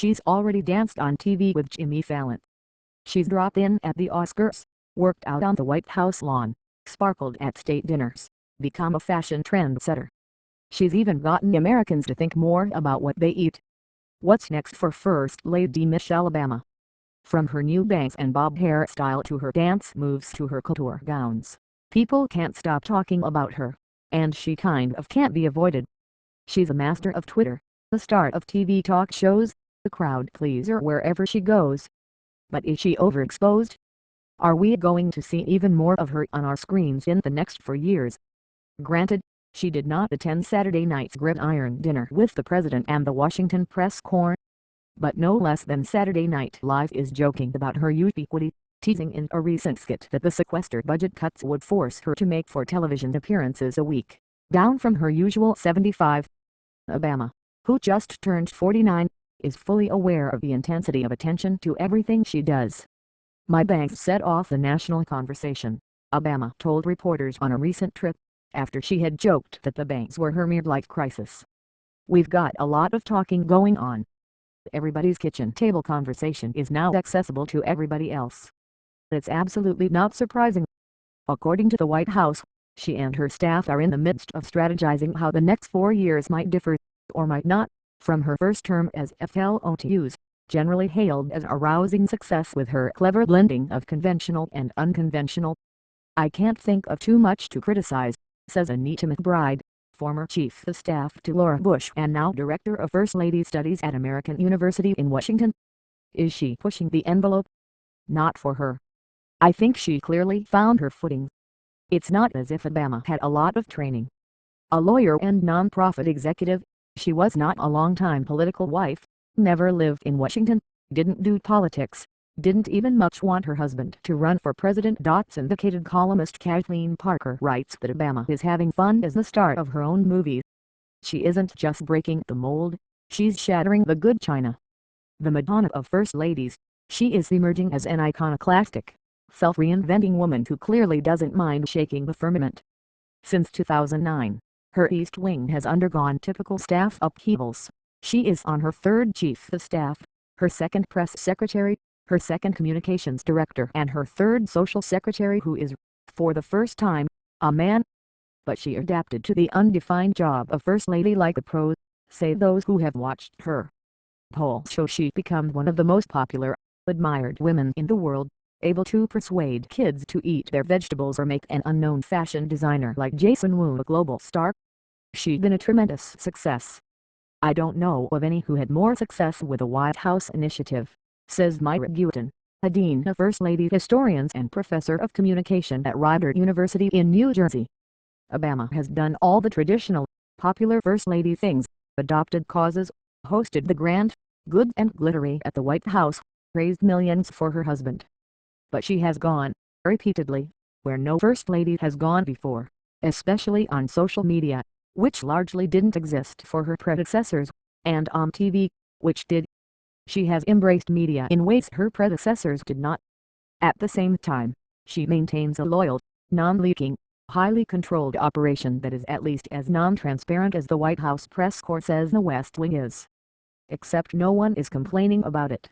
She's already danced on TV with Jimmy Fallon. She's dropped in at the Oscars, worked out on the White House lawn, sparkled at state dinners, become a fashion trendsetter. She's even gotten Americans to think more about what they eat. What's next for First Lady Michelle Obama? From her new bangs and bob hairstyle to her dance moves to her couture gowns, people can't stop talking about her, and she kind of can't be avoided. She's a master of Twitter, the star of TV talk shows, the crowd pleaser wherever she goes. But is she overexposed? Are we going to see even more of her on our screens in the next 4 years? Granted, she did not attend Saturday night's gridiron dinner with the president and the Washington press corps. But no less than Saturday Night Live is joking about her ubiquity, teasing in a recent skit that the sequestered budget cuts would force her to make 4 television appearances a week, down from her usual 75. Obama, who just turned 49, is fully aware of the intensity of attention to everything she does. "My bangs set off the national conversation," Obama told reporters on a recent trip, after she had joked that the bangs were her midlife crisis. "We've got a lot of talking going on. Everybody's kitchen table conversation is now accessible to everybody else. It's absolutely not surprising." According to the White House, she and her staff are in the midst of strategizing how the next 4 years might differ, or might not, from her first term as FLOTU's, generally hailed as a rousing success with her clever blending of conventional and unconventional. "I can't think of too much to criticize," says Anita McBride, former chief of staff to Laura Bush and now director of First Lady Studies at American University in Washington. Is she pushing the envelope? Not for her. I think she clearly found her footing. It's not as if Obama had a lot of training. A lawyer and nonprofit executive, she was not a long-time political wife, never lived in Washington, didn't do politics, didn't even much want her husband to run for president. Syndicated columnist Kathleen Parker writes that Obama is having fun as the star of her own movies. She isn't just breaking the mold, she's shattering the good china. The Madonna of First Ladies, she is emerging as an iconoclastic, self-reinventing woman who clearly doesn't mind shaking the firmament. Since 2009, her East Wing has undergone typical staff upheavals. She is on her 3rd chief of staff, her 2nd press secretary, her 2nd communications director and her 3rd social secretary, who is, for the first time, a man. But she adapted to the undefined job of First Lady like the pros, say those who have watched her. Polls show she becomes one of the most popular, admired women in the world, able to persuade kids to eat their vegetables or make an unknown fashion designer like Jason Wu a global star. She's been a tremendous success. "I don't know of any who had more success with the White House initiative," says Myra Gutin, a dean of First Lady historians and professor of communication at Rider University in New Jersey. "Obama has done all the traditional, popular First Lady things, adopted causes, hosted the grand, good and glittery at the White House, raised millions for her husband. But she has gone, repeatedly, where no First Lady has gone before, especially on social media, which largely didn't exist for her predecessors, and on TV, which did. She has embraced media in ways her predecessors did not. At the same time, she maintains a loyal, non-leaking, highly controlled operation that is at least as non-transparent as the White House press corps says the West Wing is. Except no one is complaining about it.